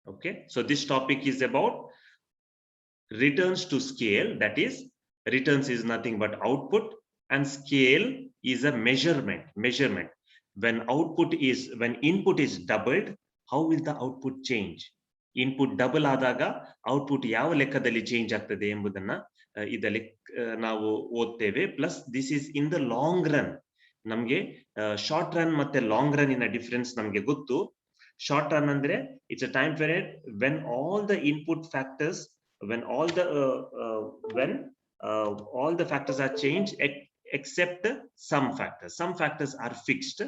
Okay, so this topic is about returns to scale. That is, returns is nothing but output, and scale is a measurement. When input is doubled, how will the output change? Input double ಆದಾಗ output ಯಾವ ಲೆಕ್ಕದಲ್ಲಿ change ಆಗ್ತದೆ ಎಂಬುದನ್ನ ಇದರಲ್ಲಿ ನಾವು ಓದ್ತೇವೆ. Plus this is in the long run. ನಮಗೆ short run ಮತ್ತೆ ಲಾಂಗ್ ರನ್ ಇನ ಡಿಫರೆನ್ಸ್ ನಮಗೆ ಗೊತ್ತು. ಶಾರ್ಟ್ ರನ್ ಅಂದ್ರೆ it's a time period when all the input factors when all the factors are changed except some factors. Some factors are fixed,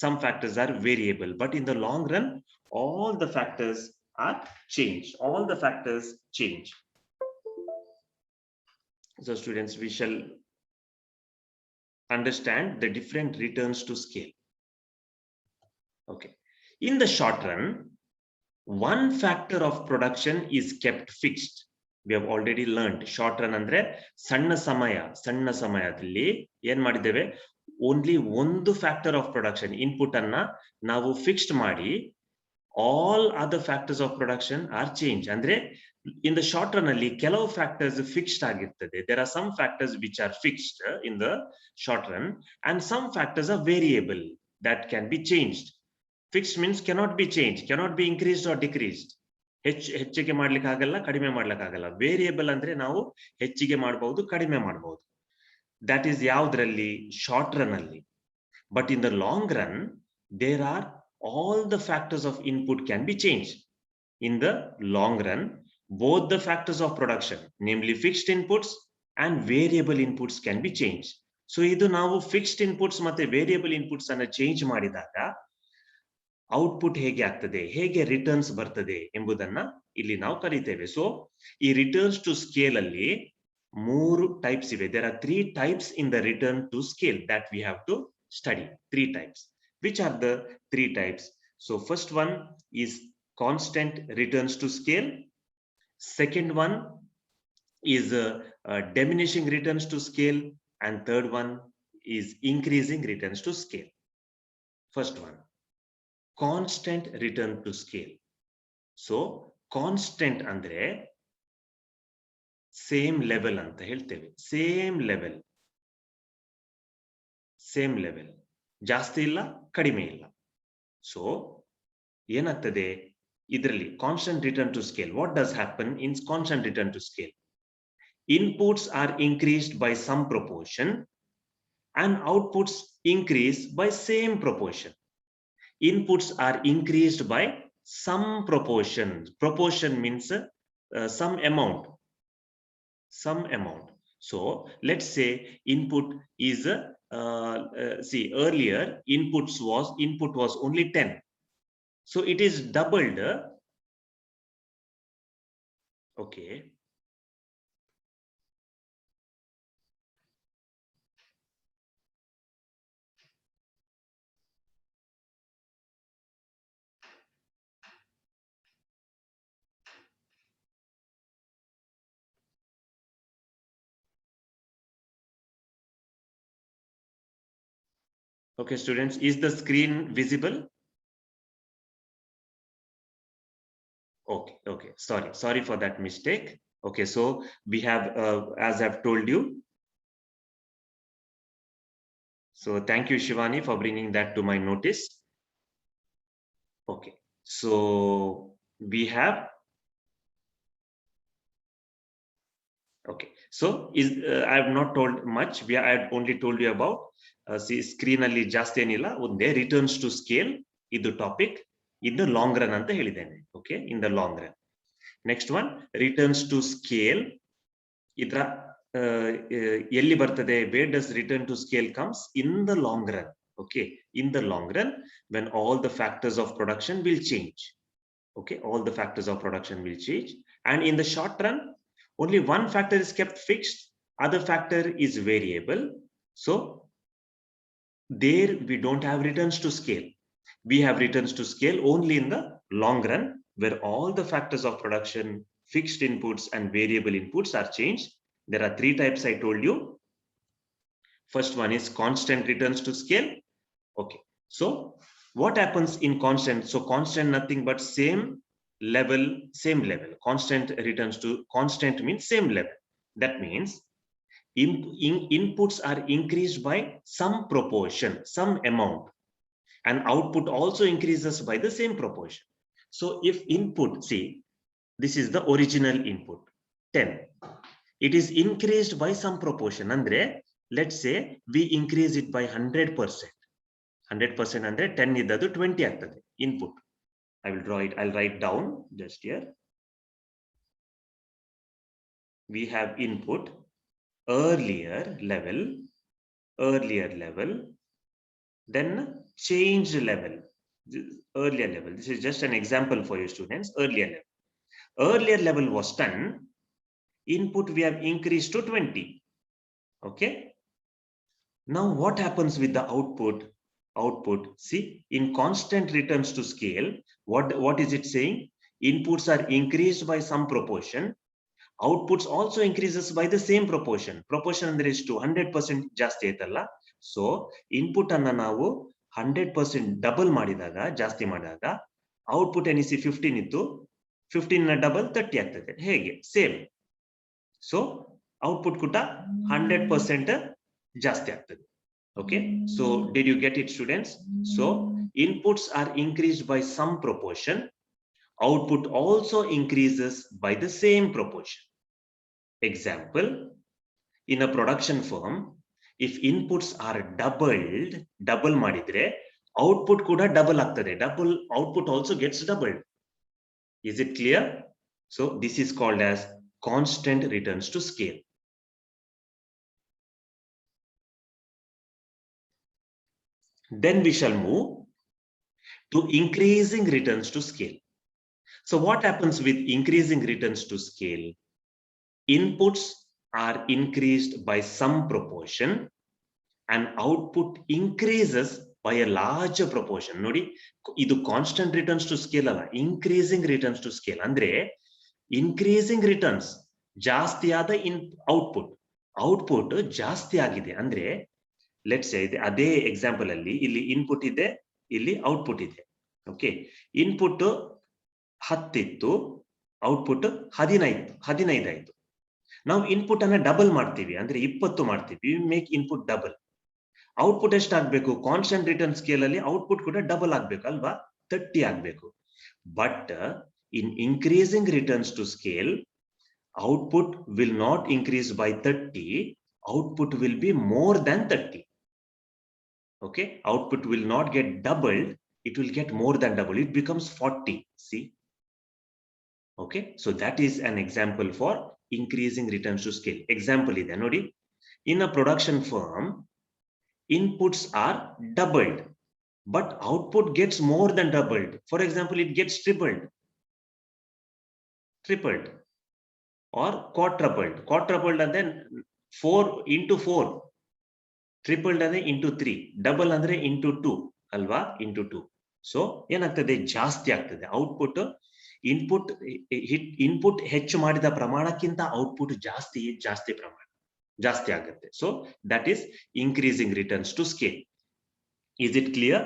some factors are variable, but in the long run all the factors are changed. All the factors change. So students, we shall understand the different returns to scale. Okay, in the short run, one factor of production is kept fixed. We have already learned short run ಅಂದ್ರೆ ಸಣ್ಣ ಸಮಯದಲ್ಲಿ ಏನ್ ಮಾಡಿದ್ದೇವೆ, only ಒಂದು factor of production input ಅನ್ನ ನಾವು fixed ಮಾಡಿ all other factors of production are change. ಅಂದ್ರೆ ಇನ್ ದ ಶಾರ್ಟ್ ರನ್ ಅಲ್ಲಿ ಕೆಲವು ಫ್ಯಾಕ್ಟರ್ಸ್ ಫಿಕ್ಸ್ಡ್ ಆಗಿರ್ತದೆ. There are some factors which are fixed in the short run and some factors are variable that can be changed. Fixed means cannot be changed, cannot be increased or decreased. ಹೆಚ್ಚಿಗೆ ಮಾಡ್ಲಿಕ್ಕೆ ಆಗಲ್ಲ, ಕಡಿಮೆ ಮಾಡ್ಲಿಕ್ಕೆ ಆಗಲ್ಲ. Variable ಅಂದ್ರೆ ನಾವು ಹೆಚ್ಚಿಗೆ ಮಾಡಬಹುದು, ಕಡಿಮೆ ಮಾಡಬಹುದು. ದಟ್ ಈಸ್ ಯಾವುದ್ರಲ್ಲಿ? ಶಾರ್ಟ್ ರನ್ ಅಲ್ಲಿ. But in the long run there are all the factors of input can be changed. In the long run, both the factors of production, namely fixed inputs and variable inputs, can be changed. So idu ನಾವು fixed inputs ಮತ್ತೆ variable inputs ಅನ್ನು change ಮಾಡಿದಾಗ output ಹೇಗೆ ಆಗ್ತದೆ, ಹೇಗೆ returns ಬರ್ತದೆ ಎಂಬುದನ್ನ ಇಲ್ಲಿ ನಾವು ಕಲಿತೇವೆ. ಸೊ ಈ ರಿಟರ್ನ್ಸ್ ಟು ಸ್ಕೇಲ್ ಅಲ್ಲಿ 3 ಟೈಪ್ಸ್ ಇವೆ. There are 3 types in the return to scale that we have to study. 3 types. Which are the 3 types? So first one is constant returns to scale. Second one is diminishing returns to scale, and third one is increasing returns to scale. First one, constant return to scale. So constant ಅಂದ್ರೆ same level ಅಂತ ಹೇಳ್ತೇವೆ. Same level, ಜಾಸ್ತಿ ಇಲ್ಲ, ಕಡಿಮೆ ಇಲ್ಲ. So ಏನಾಗ್ತದೆ ಇದರಲ್ಲಿ constant return to scale? What does happen in constant return to scale? Inputs are increased by some proportion and outputs increase by same proportion. Inputs are increased by some proportion. Proportion means some amount. So let's say input is see, earlier input was only 10. So it is doubled. Okay. Okay, students, is the screen visible? Okay, sorry for that mistake. Okay, so we have as I've told you. So thank you, Shivani, for bringing that to my notice. Okay, so we have okay, so I have not told much. I have only told you about see, screen ಅಲ್ಲಿ ಜಾಸ್ತಿ ಏನಿಲ್ಲ, ಒಂದೇ returns to scale ಇದು topic. ಇದು long run ಅಂತ ಹೇಳಿದ್ದೇನೆ. Okay, in the long run. Next one returns to scale. ಇದರ ಎಲ್ಲಿ ಬರ್ತದೆ? Where does return to scale comes? In the long run. Okay, in the long run, when all the factors of production will change. Okay, all the factors of production will change. And in the short run, only one factor is kept fixed, other factor is variable. So there we don't have returns to scale. We have returns to scale only in the long run, where all the factors of production, fixed inputs and variable inputs are changed. There are 3 types I told you. First one is constant returns to scale. Okay, so what happens in constant? So constant nothing but same level, same level. Constant returns to constant means same level. That means inputs are increased by some proportion, some amount, and output also increases by the same proportion. So if input, see, this is the original input, 10. It is increased by some proportion. Andre, let's say we increase it by 100%. 100% andre 10 idadu 20 agtade input. I will draw it. I'll write down just here. We have input earlier level, then change level, earlier level. This is just an example for you students. Earlier level was 10. Input we have increased to 20. Okay. Now what happens with the output? See, in constant returns to scale, what is it saying? Inputs are increased by some proportion. Outputs also increases by the same proportion. Proportion andre is to 100% ಜಾಸ್ತಿ ಆಯ್ತಲ್ಲ. So input ಅನ್ನ ನಾವು 100% double ಮಾಡಿದಾಗ, ಜಾಸ್ತಿ ಮಾಡಿದಾಗ output ಎನಿಸಿ 15 ಇತ್ತು, 15 ನ double 30 ಆಗ್ತದೆ. ಹೇಗೆ? ಸೇಮ್. So output ಕೂಡ 100% ಜಾಸ್ತಿ ಆಗ್ತದೆ. Okay, so did you get it, students? So inputs are increased by some proportion. Output also increases by the same proportion. Example, in a production firm, if inputs are double madidre, output kuda double agtade. Double output also gets doubled. Is it clear? So this is called as constant returns to scale. Then we shall move to increasing returns to scale. So what happens with increasing returns to scale? Inputs are increased by some proportion and output increases by a larger proportion. Nodi, idu constant returns to scale alla, increasing returns to scale. Andre, increasing returns, ಜಾಸ್ತಿ ಆದ output ಜಾಸ್ತಿ ಆಗಿದೆ. ಅಂದ್ರೆ let's say ಅದೇ example ಅಲ್ಲಿ ಇಲ್ಲಿ input ಇದೆ, ಇಲ್ಲಿ ಔಟ್ಪುಟ್ ಇದೆ. ಓಕೆ, ಇನ್ಪುಟ್ 10 ಇತ್ತು, ಔಟ್ಪುಟ್ 15 ಆಯ್ತು. ನಾವು ಇನ್ಪುಟ್ ಅನ್ನ ಡಬಲ್ ಮಾಡ್ತೀವಿ, ಅಂದ್ರೆ 20 ಮಾಡ್ತೀವಿ. Make input double. ಔಟ್ಪುಟ್ ಎಷ್ಟಾಗಬೇಕು? ಕಾನ್ಸ್ಟೆಂಟ್ ರಿಟರ್ನ್ ಸ್ಕೇಲ್ ಅಲ್ಲಿ ಔಟ್ಪುಟ್ ಕೂಡ ಡಬಲ್ ಆಗ್ಬೇಕು ಅಲ್ವಾ? 30 ಆಗ್ಬೇಕು. But in increasing returns to scale, output will not increase by 30, output will be more than 30. Okay, output will not get doubled, it will get more than double. It becomes 40. See? Okay, so that is an example for increasing returns to scale. Example ide nodi, in a production firm, inputs are doubled, but output gets more than doubled. For example, it gets tripled or quadrupled, and then 4 into 4, tripled and then into 3, double andre into 2 alva, into 2. So ಏನಾಗ್ತದೆ? ಜಾಸ್ತಿ ಆಗ್ತದೆ output. Input ಹೆಚ್ಚು ಮಾಡಿದ ಪ್ರಮಾಣಕ್ಕಿಂತ output ಜಾಸ್ತಿ ಆಗುತ್ತೆ. So that is increasing returns to scale. Is it clear?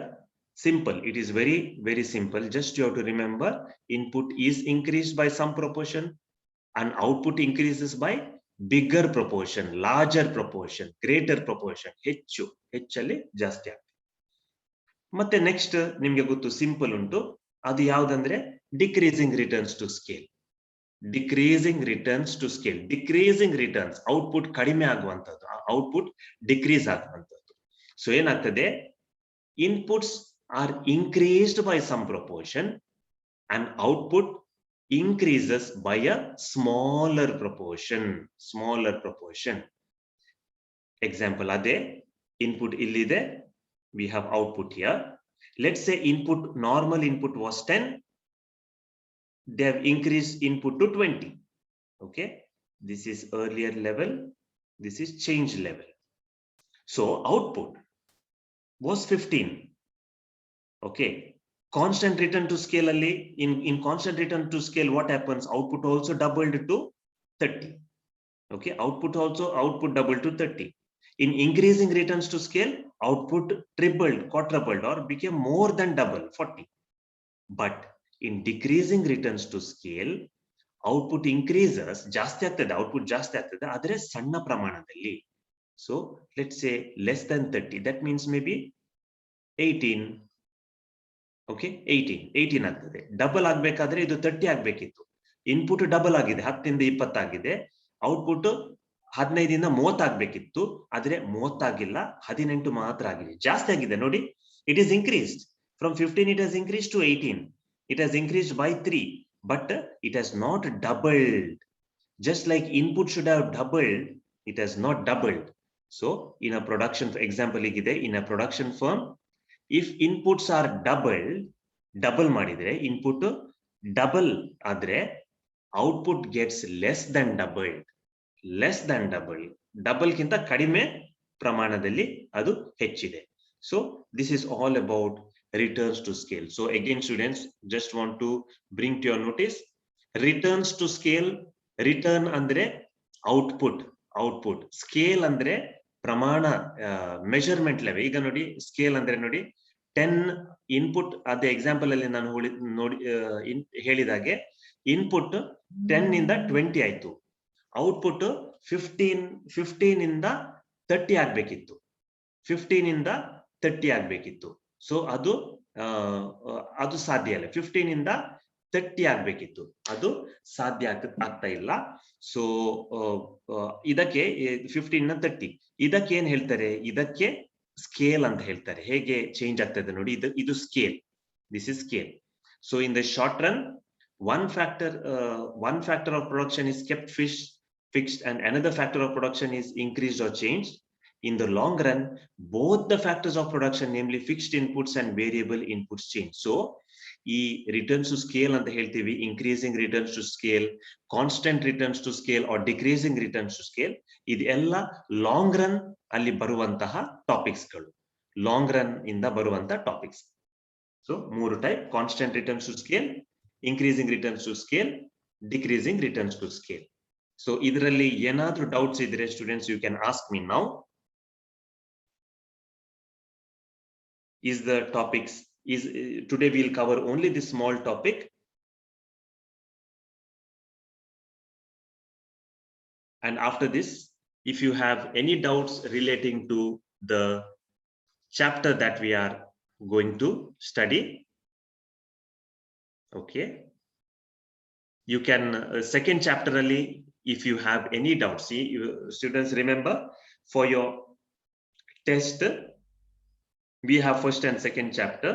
Simple. It is very, very simple. Just you have to remember, input is increased by some proportion and output increases by bigger proportion, larger proportion, greater proportion. ಹೆಚ್ಚಲ್ಲಿ ಜಾಸ್ತಿ ಆಗ್ತದೆ. ಮತ್ತೆ next ನಿಮ್ಗೆ ಗೊತ್ತು, simple ಉಂಟು. ಅದು ಯಾವ್ದಂದ್ರೆ decreasing returns to scale. Decreasing returns, output ಕಡಿಮೆ ಆಗುವಂತದ್ದು, ಔಟ್ಪುಟ್ ಡಿಕ್ರೀಸ್ ಆಗುವಂತದ್ದು. ಸೊ ಏನಾಗ್ತದೆ? Inputs are increased by some proportion and output increases by a smaller proportion. Example, ade input illide, we have output here. Let's say normal input was 10, they have increased input to 20. Okay, this is earlier level, this is change level. So output was 15. Okay, constant return to scale alli, in constant return to scale, what happens? Output also doubled to 30. Okay, output doubled to 30. In increasing returns to scale, output tripled, quadrupled, or became more than double, 40. But In decreasing returns to scale, output increases, ಜಾಸ್ತಿ ಆಗ್ತದೆ, output ಜಾಸ್ತಿ ಆಗ್ತದೆ, ಆದರೆ ಸಣ್ಣ ಪ್ರಮಾಣದಲ್ಲಿ. So let's say less than 30, that means maybe 18. Okay, 18 ಆಗ್ತದೆ. Double ಆಗ್ಬೇಕಾದ್ರೆ ಇದು 30 ಆಗ್ಬೇಕಿತ್ತು. ಇನ್ಪುಟ್ ಡಬಲ್ ಆಗಿದೆ, 10 ಇಂದ 20 ಆಗಿದೆ. ಔಟ್ಪುಟ್ 15 ಇಂದ 30 ಆಗ್ಬೇಕಿತ್ತು, ಆದ್ರೆ 30 ಆಗಿಲ್ಲ, 18 ಮಾತ್ರ ಆಗಿದೆ. ಜಾಸ್ತಿ ಆಗಿದೆ ನೋಡಿ. It is increased from 15, it has increased to 18. It has increased by 3, but it has not doubled. Just like input should have doubled, it has not doubled. So in a production, for example, in a production firm, if inputs are double ಮಾಡಿದ್ರೆ, input double ಆದ್ರೆ output gets less than doubled. Double ಗಿಂತ ಕಡಿಮೆ ಪ್ರಮಾಣದಲ್ಲಿ ಅದು ಹೆಚ್ಚಿದೆ. So this is all about returns to scale. So again, students, just want to bring to your notice, returns to scale, return ಅಂದ್ರೆ output, scale ಅಂದ್ರೆ ಪ್ರಮಾಣ, measurement level. ಈಗ ನೋಡಿ, scale ಅಂದ್ರೆ ನೋಡಿ 10 ಇನ್ಪುಟ್, ಅದೇ ಎಕ್ಸಾಂಪಲ್ ಅಲ್ಲಿ ನಾನು ಹೇಳಿದಾಗೆ ಇನ್ಪುಟ್ 10 ಇಂದ 20 ಆಯ್ತು, ಔಟ್ಪುಟ್ 15 ಇಂದ 30 ಆಗ್ಬೇಕಿತ್ತು, 15 ಇಂದ 30 ಆಗ್ಬೇಕಿತ್ತು. ಸೊ ಅದು ಸಾಧ್ಯ ಇಲ್ಲ. 15 ಇಂದ 30 ಆಗ್ಬೇಕಿತ್ತು, ಅದು ಸಾಧ್ಯ ಆಗ್ತಾ ಇಲ್ಲ. ಸೊ ಇದಕ್ಕೆ 15 ಇಂದ 30, ಇದಕ್ಕೆ ಏನ್ ಹೇಳ್ತಾರೆ? ಇದಕ್ಕೆ ಸ್ಕೇಲ್ ಅಂತ ಹೇಳ್ತಾರೆ. ಹೇಗೆ ಚೇಂಜ್ ಆಗ್ತದೆ ನೋಡಿ, ಇದು scale, this is scale. So in the short run, one factor of production is kept fixed and another factor of production is increased or changed. In the long run, both the factors of production, namely fixed inputs and variable inputs, change. So ಈ returns to scale ಅಂತ ಹೇಳ್ತೀವಿ, increasing returns to scale, constant returns to scale or decreasing returns to scale, ಇದೆಲ್ಲ long run ಅಲ್ಲಿ ಬರುವಂತಹ topics ಗಳು, long run ಇಂದ ಬರುವಂತಹ topics. So 3 type: constant returns to scale, increasing returns to scale, decreasing returns to scale. So ಇದರಲ್ಲಿ ಏನಾದ್ರೂ doubts ಇದ್ರೆ students, you can ask me now. Is the topics is today we'll cover only this small topic, and after this, if you have any doubts relating to the chapter that we are going to study, okay, you can second chapter ali, if you have any doubts. See, students, remember, for your test we have first and second chapter.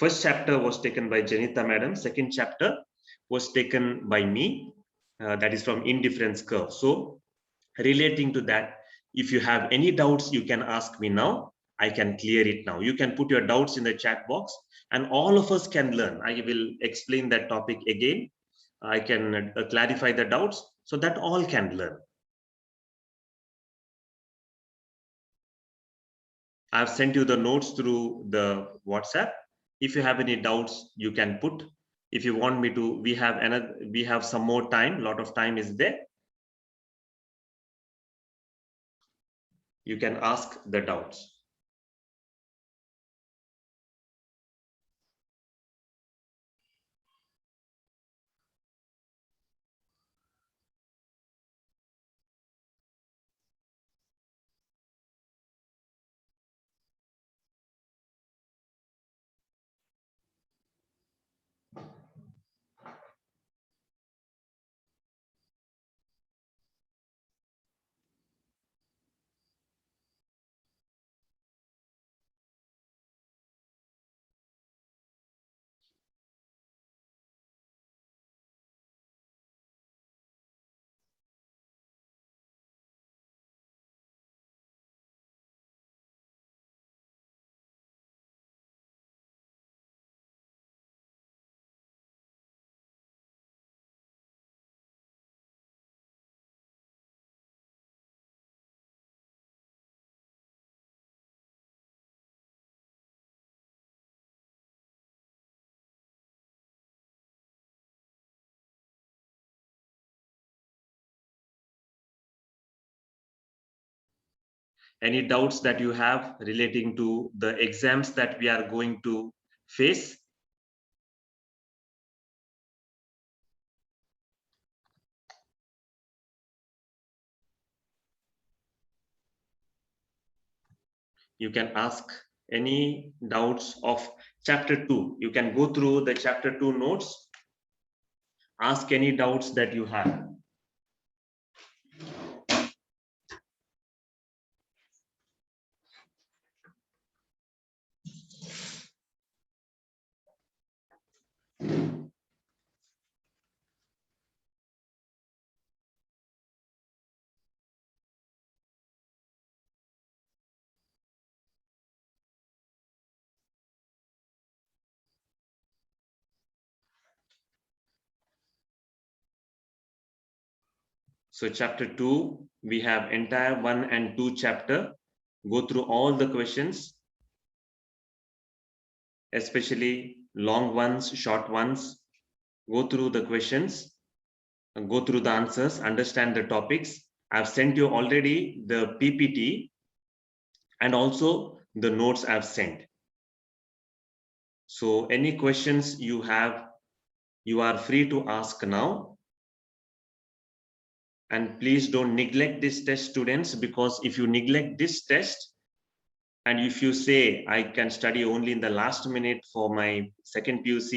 First chapter was taken by Janita madam, second chapter was taken by me, that is from indifference curve. So relating to that, if you have any doubts, you can ask me now. I can clear it now. You can put your doubts in the chat box and all of us can learn. I will explain that topic again. I can clarify the doubts so that all can learn. I've sent you the notes through the WhatsApp. If you have any doubts, you can put. If you want me to, we have some more time, lot of time is there. You can ask the doubts. Any doubts that you have relating to the exams that we are going to face? You can ask any doubts of chapter 2. You can go through the chapter 2 notes, ask any doubts that you have. So chapter 2, we have entire 1 and 2 chapter. Go through all the questions, especially long ones, short ones. Go through the questions, go through the answers, understand the topics. I've sent you already the PPT and also the notes I've sent. So any questions you have, you are free to ask now. And please don't neglect this test, students, because if you neglect this test, and if you say, I can study only in the last minute for my second PUC,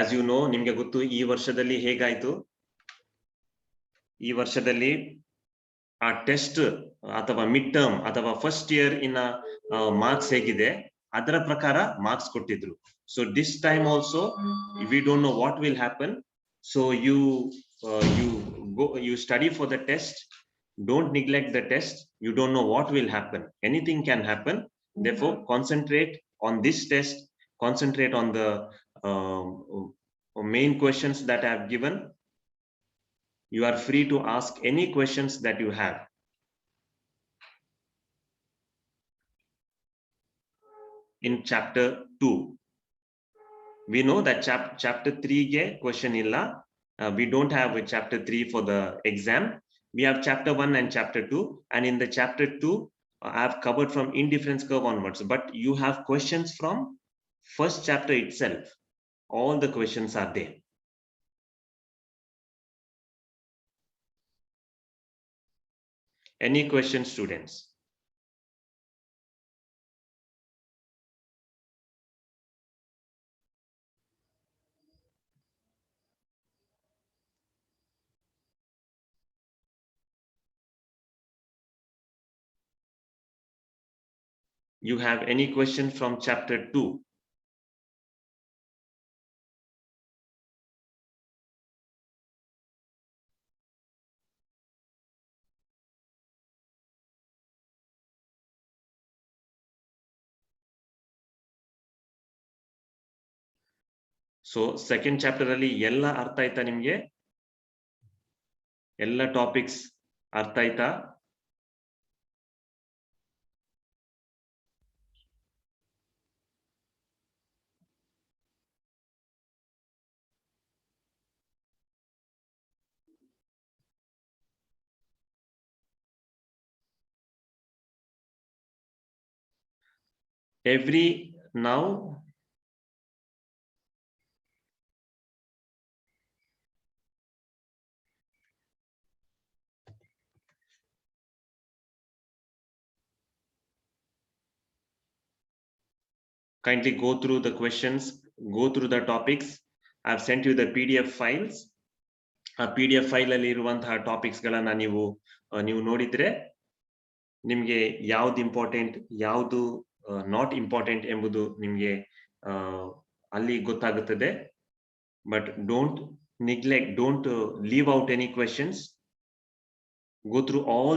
as you know, ನಿಮಗೆ ಗೊತ್ತು ಈ ವರ್ಷದಲ್ಲಿ ಹೇಗಾಯ್ತು, ಈ ವರ್ಷದಲ್ಲಿ ಆ test ಅಥವಾ mid term ಅಥವಾ ಫಸ್ಟ್ ಇಯರ್ ಇನ್ನ ಮಾರ್ಕ್ಸ್ ಹೇಗಿದೆ ಅದರ ಪ್ರಕಾರ ಮಾರ್ಕ್ಸ್ ಕೊಟ್ಟಿದ್ರು. So this time also we don't know what will happen. So you study for the test. Don't neglect the test. You don't know what will happen. Anything can happen. Therefore, concentrate on this test. Concentrate on the main questions that I have given. You are free to ask any questions that you have. In chapter 2, we know that chapter 3 ge question illa. We don't have a chapter 3 for the exam. We have chapter 1 and chapter 2, and in the chapter 2 I have covered from indifference curve onwards, but you have questions from first chapter itself. All the questions are there. Any questions, students? You have any question from chapter 2? So second chapter ಅಲ್ಲಿ ಎಲ್ಲ ಅರ್ಥ ಆಯ್ತಾ ನಿಮಗೆ? ಎಲ್ಲ topics ಅರ್ಥ ಆಯ್ತಾ? Every now kindly go through the questions, go through the topics. I've sent you the PDF files. ಆ PDF file ಅಲ್ಲಿ ಇರುವಂತಹ ಟಾಪಿಕ್ಸ್ ಗಳನ್ನ ನೀವು ನೋಡಿದ್ರೆ ನಿಮ್ಗೆ ಯಾವ್ದು ಇಂಪಾರ್ಟೆಂಟ್ ಯಾವ್ದು ನಾಟ್ ಇಂಪಾರ್ಟೆಂಟ್ ಎಂಬುದು ನಿಮ್ಗೆ ಅಲ್ಲಿ ಗೊತ್ತಾಗುತ್ತದೆ. But don't neglect, don't leave out any questions. Go through all